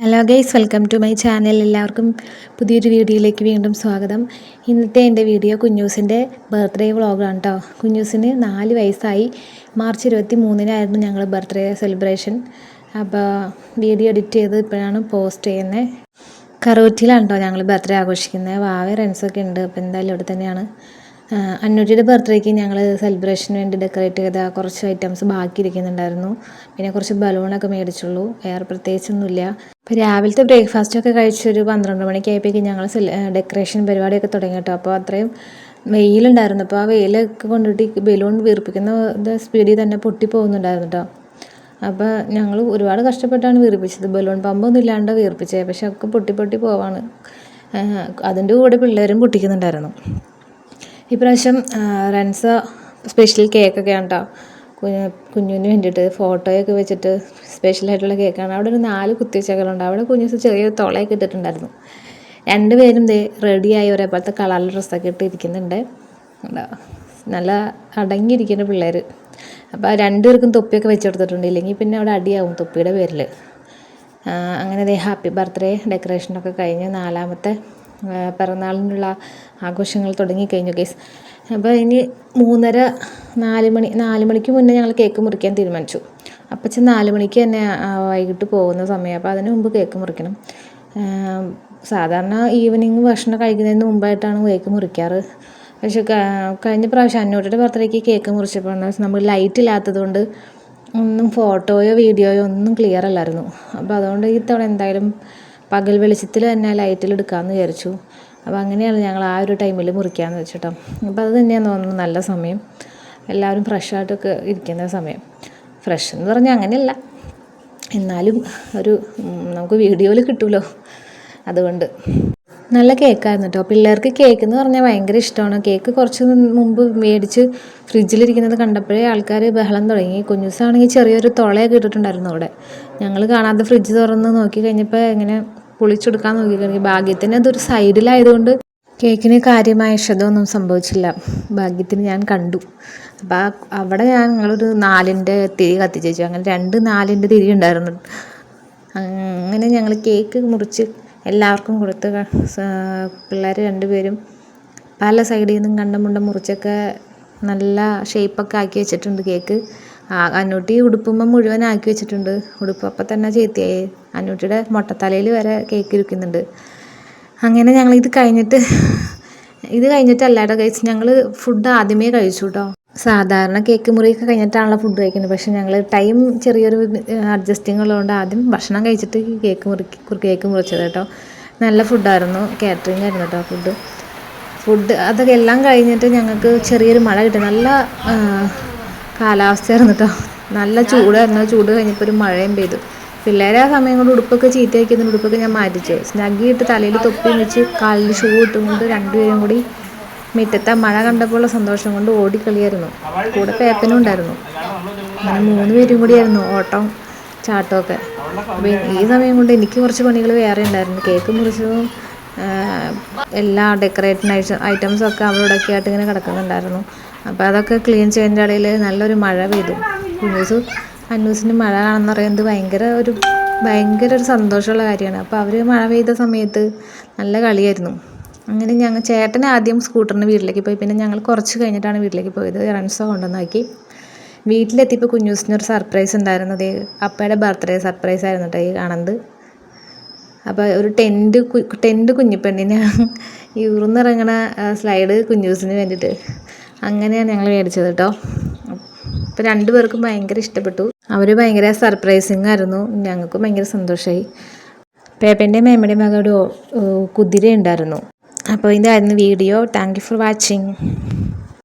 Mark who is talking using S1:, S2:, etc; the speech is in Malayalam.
S1: Hello guys, welcome to my channel. എല്ലാവർക്കും പുതിയൊരു വീഡിയോയിലേക്ക് വീണ്ടും സ്വാഗതം. ഇന്നത്തെ എൻ്റെ വീഡിയോ കുഞ്ഞൂസിൻ്റെ ബർത്ത്ഡേ വ്ളോഗാണ് കേട്ടോ. കുഞ്ഞൂസിന് 4 വയസ്സായി. മാർച്ച് 23-നായിരുന്നു ഞങ്ങൾ ബർത്ത്ഡേ സെലിബ്രേഷൻ. അപ്പോൾ വീഡിയോ എഡിറ്റ് ചെയ്ത് ഇപ്പോഴാണ് പോസ്റ്റ് ചെയ്യുന്നത്. കറൂറ്റിയിലാണ് കേട്ടോ ഞങ്ങൾ ബർത്ത്ഡേ ആഘോഷിക്കുന്നത്. വാവ ഫ്രണ്ട്സൊക്കെ ഉണ്ട്. അപ്പോൾ എന്തായാലും ഇവിടെ തന്നെയാണ്. അന്നൂറ്റിയുടെ ബർത്ത്ഡേക്ക് ഞങ്ങൾ സെലിബ്രേഷന് വേണ്ടി ഡെക്കറേറ്റ് ചെയ്ത കുറച്ച് ഐറ്റംസ് ബാക്കി ഇരിക്കുന്നുണ്ടായിരുന്നു. പിന്നെ കുറച്ച് ബലൂണൊക്കെ മേടിച്ചുള്ളൂ, വേറെ പ്രത്യേകിച്ചൊന്നുമില്ല. അപ്പോൾ രാവിലത്തെ ബ്രേക്ക്ഫാസ്റ്റൊക്കെ കഴിച്ചൊരു 12 മണിക്ക് ആയപ്പോഴേക്കും ഞങ്ങൾ ഡെക്കറേഷൻ പരിപാടിയൊക്കെ തുടങ്ങി കേട്ടോ. അപ്പോൾ അത്രയും വെയിലുണ്ടായിരുന്നു. അപ്പോൾ ആ വെയിലൊക്കെ കൊണ്ടിട്ട് ബലൂൺ വീർപ്പിക്കുന്ന സ്പീഡിൽ തന്നെ പൊട്ടിപ്പോകുന്നുണ്ടായിരുന്നു കേട്ടോ. അപ്പോൾ ഞങ്ങൾ ഒരുപാട് കഷ്ടപ്പെട്ടാണ് വീർപ്പിച്ചത്. ബലൂൺ പമ്പൊന്നും ഇല്ലാണ്ട് വീർപ്പിച്ചത്, പക്ഷെ ഒക്കെ പൊട്ടി പോവാണ്. അതിൻ്റെ കൂടെ പിള്ളേരും പൊട്ടിക്കുന്നുണ്ടായിരുന്നു. ഇപ്രാവശ്യം റൻസ സ്പെഷ്യൽ കേക്കൊക്കെയാണ് കേട്ടോ. കുഞ്ഞിന് വേണ്ടിയിട്ട് ഫോട്ടോയൊക്കെ വെച്ചിട്ട് സ്പെഷ്യലായിട്ടുള്ള കേക്കാണ്. അവിടെ ഒരു 4 കുത്തിവെച്ചകളുണ്ട്. അവിടെ കുഞ്ഞു ചെറിയൊരു തുളയൊക്കെ ഇട്ടിട്ടുണ്ടായിരുന്നു. 2 പേരും റെഡിയായി ഒരേപോലത്തെ കളറിൽ ഡ്രസ്സൊക്കെ ഇട്ട് ഇരിക്കുന്നുണ്ട്. നല്ല അടങ്ങിയിരിക്കുന്ന പിള്ളേർ. അപ്പോൾ 2 പേർക്കും തൊപ്പിയൊക്കെ വെച്ച് കൊടുത്തിട്ടുണ്ട്, ഇല്ലെങ്കിൽ പിന്നെ അവിടെ അടിയാവും തൊപ്പിയുടെ പേരിൽ. അങ്ങനെ ഹാപ്പി ബർത്ത്ഡേ ഡെക്കറേഷനൊക്കെ കഴിഞ്ഞ് 4ാമത്തെ പിറന്നാളിനുള്ള ആഘോഷങ്ങൾ തുടങ്ങിക്കഴിഞ്ഞു ഗൈസ്. അപ്പോൾ ഇനി 4 മണിക്ക് മുന്നേ ഞങ്ങൾ കേക്ക് മുറിക്കാൻ തീരുമാനിച്ചു. അപ്പച്ചൻ 4 മണിക്ക് തന്നെ വൈകിട്ട് പോകുന്ന സമയം. അപ്പോൾ അതിന് മുമ്പ് കേക്ക് മുറിക്കണം. സാധാരണ ഈവനിങ് ഭക്ഷണം കഴിക്കുന്നതിന് മുമ്പായിട്ടാണ് കേക്ക് മുറിക്കാറ്. പക്ഷെ കഴിഞ്ഞ പ്രാവശ്യം അന്നൂറ്റിയുടെ ബർത്ത്ഡേക്ക് കേക്ക് മുറിച്ചപ്പോൾ നമ്മൾ ലൈറ്റ് ഇല്ലാത്തത് കൊണ്ട് ഒന്നും ഫോട്ടോയോ വീഡിയോയോ ഒന്നും ക്ലിയർ അല്ലായിരുന്നു. അപ്പോൾ അതുകൊണ്ട് ഈ തവണ എന്തായാലും പകൽ വെളിച്ചത്തിൽ തന്നെ ലൈറ്റിൽ എടുക്കാമെന്ന് വിചാരിച്ചു. അപ്പോൾ അങ്ങനെയാണ് ഞങ്ങൾ ആ ഒരു ടൈമിൽ മുറിക്കാമെന്ന് വെച്ചിട്ടോ. അപ്പോൾ അത് തന്നെയാണ് തോന്നുന്നു നല്ല സമയം, എല്ലാവരും ഫ്രഷായിട്ടൊക്കെ ഇരിക്കുന്ന സമയം. ഫ്രഷ് എന്ന് പറഞ്ഞാൽ അങ്ങനെയല്ല, എന്നാലും ഒരു നമുക്ക് വീഡിയോയിൽ കിട്ടുമല്ലോ, അതുകൊണ്ട്. നല്ല കേക്കായിരുന്നു കേട്ടോ. പിള്ളേർക്ക് കേക്ക് എന്ന് പറഞ്ഞാൽ ഭയങ്കര ഇഷ്ടമാണ്. കേക്ക് കുറച്ച് മുമ്പ് മേടിച്ച് ഫ്രിഡ്ജിലിരിക്കുന്നത് കണ്ടപ്പോഴേ ആൾക്കാർ ബഹളം തുടങ്ങി. കുഞ്ഞൂസാണെങ്കിൽ ചെറിയൊരു തുളയൊക്കെ ഇട്ടിട്ടുണ്ടായിരുന്നു അവിടെ. ഞങ്ങൾ കാണാതെ ഫ്രിഡ്ജ് തുറന്ന് നോക്കി കഴിഞ്ഞപ്പോൾ ഇങ്ങനെ പൊളിച്ചെടുക്കാൻ നോക്കി കഴിഞ്ഞു. ഭാഗ്യത്തിന് അതൊരു സൈഡിലായതുകൊണ്ട് കേക്കിന് കാര്യമായ ക്ഷതമൊന്നും സംഭവിച്ചില്ല. ഭാഗ്യത്തിന് ഞാൻ കണ്ടു. അപ്പോൾ അവിടെ ഞങ്ങളൊരു 4ൻ്റെ തിരി കത്തിച്ച് വെച്ചു. അങ്ങനെ 2 4ൻ്റെ തിരി ഉണ്ടായിരുന്നു. അങ്ങനെ ഞങ്ങൾ കേക്ക് മുറിച്ച് എല്ലാവർക്കും കൊടുത്ത്. പിള്ളേർ 2 പേരും പല സൈഡിൽ നിന്നും കണ്ടമുണ്ട മുറിച്ചൊക്കെ നല്ല ഷേപ്പൊക്കെ ആക്കി വെച്ചിട്ടുണ്ട് കേക്ക്. അന്നൂട്ടി ഉടുപ്പുമ്പോൾ മുഴുവൻ ആക്കി വെച്ചിട്ടുണ്ട്. ഉടുപ്പ് അപ്പം തന്നെ ചീത്തയായി. അന്നൂട്ടിയുടെ മുട്ടത്തലയിൽ വരെ കേക്ക് ഇരിക്കുന്നുണ്ട്. അങ്ങനെ ഞങ്ങൾ ഇത് കഴിഞ്ഞിട്ടല്ലാട്ടോ കഴിച്ച്. ഞങ്ങൾ ഫുഡ് ആദ്യമേ കഴിച്ചു കേട്ടോ. സാധാരണ കേക്ക് മുറിയൊക്കെ കഴിഞ്ഞിട്ടാണല്ലോ ഫുഡ് കഴിക്കുന്നത്. പക്ഷേ ഞങ്ങൾ ടൈം ചെറിയൊരു അഡ്ജസ്റ്റിംഗ് ഉള്ളതുകൊണ്ട് ആദ്യം ഭക്ഷണം കഴിച്ചിട്ട് കേക്ക് മുറിച്ചത് കേട്ടോ. നല്ല ഫുഡായിരുന്നു, കാറ്ററിംഗ് ആയിരുന്നു കേട്ടോ ഫുഡ്. അതൊക്കെ എല്ലാം കഴിഞ്ഞിട്ട് ഞങ്ങൾക്ക് ചെറിയൊരു മഴ കിട്ടി. നല്ല കാലാവസ്ഥയായിരുന്നു കേട്ടോ. നല്ല ചൂടായിരുന്നു. ചൂട് കഴിഞ്ഞപ്പോൾ ഒരു മഴയും പെയ്തു. പിള്ളേരെ ആ സമയം കൊണ്ട് ഉടുപ്പൊക്കെ ചീത്ത വയ്ക്കുന്ന ഉടുപ്പൊക്കെ ഞാൻ മാറ്റിച്ചു. സ്നഗ്ഗിയിട്ട് തലയിൽ തൊപ്പിയും വെച്ച് കാലിൽ ഷൂ ഇട്ടുകൊണ്ട് 2 പേരും കൂടി മുറ്റത്തെ മഴ കണ്ടപ്പോഴുള്ള സന്തോഷം കൊണ്ട് ഓടിക്കളിയായിരുന്നു. കൂടെ പേപ്പനും ഉണ്ടായിരുന്നു. അങ്ങനെ 3 പേരും കൂടിയായിരുന്നു ഓട്ടം ചാട്ടമൊക്കെ. അപ്പോൾ ഈ സമയം കൊണ്ട് എനിക്ക് കുറച്ച് പണികൾ വേറെ ഉണ്ടായിരുന്നു. കേക്ക് മുറിച്ചതും എല്ലാ ഡെക്കറേറ്റിംഗ് ഐറ്റംസൊക്കെ അവിടെയൊക്കെ ആയിട്ട് ഇങ്ങനെ കിടക്കുന്നുണ്ടായിരുന്നു. അപ്പോൾ അതൊക്കെ ക്ലീൻ ചെയ്യുന്നതിൻ്റെ ഇടയിൽ നല്ലൊരു മഴ പെയ്തു. അന്നൂസിന് മഴ കാണുന്ന പറയുന്നത് ഭയങ്കര ഒരു സന്തോഷമുള്ള കാര്യമാണ്. അപ്പോൾ അവർ മഴ പെയ്ത സമയത്ത് നല്ല കളിയായിരുന്നു. അങ്ങനെ ചേട്ടൻ ആദ്യം സ്കൂട്ടറിന് വീട്ടിലേക്ക് പോയി. പിന്നെ ഞങ്ങൾ കുറച്ച് കഴിഞ്ഞിട്ടാണ് വീട്ടിലേക്ക് പോയത്. റൺസ കൊണ്ടുവന്നാക്കി. വീട്ടിലെത്തിയപ്പോൾ കുഞ്ഞൂസിനൊരു സർപ്രൈസ് ഉണ്ടായിരുന്നത്. അപ്പയുടെ ബർത്ത്ഡേ സർപ്രൈസ് ആയിരുന്നു കേട്ടോ ഈ കാണുന്നത്. അപ്പോൾ ഒരു ടെൻറ്റ് കുഞ്ഞിപ്പെണ്ണിനെ ഊർന്നിറങ്ങണ സ്ലൈഡ് കുഞ്ഞൂസിന് വേണ്ടിയിട്ട് അങ്ങനെയാണ് ഞങ്ങൾ മേടിച്ചത് കേട്ടോ. അപ്പോൾ 2 പേർക്കും ഭയങ്കര ഇഷ്ടപ്പെട്ടു. അവർ ഭയങ്കര സർപ്രൈസിങ് ആയിരുന്നു. ഞങ്ങൾക്കും ഭയങ്കര സന്തോഷമായി. പേപ്പൻ്റെയും മേമ്മയുടെയും മകളുടെ കുതിര ഉണ്ടായിരുന്നു. അപ്പോൾ ഇതായിരുന്നു video. Thank you for watching.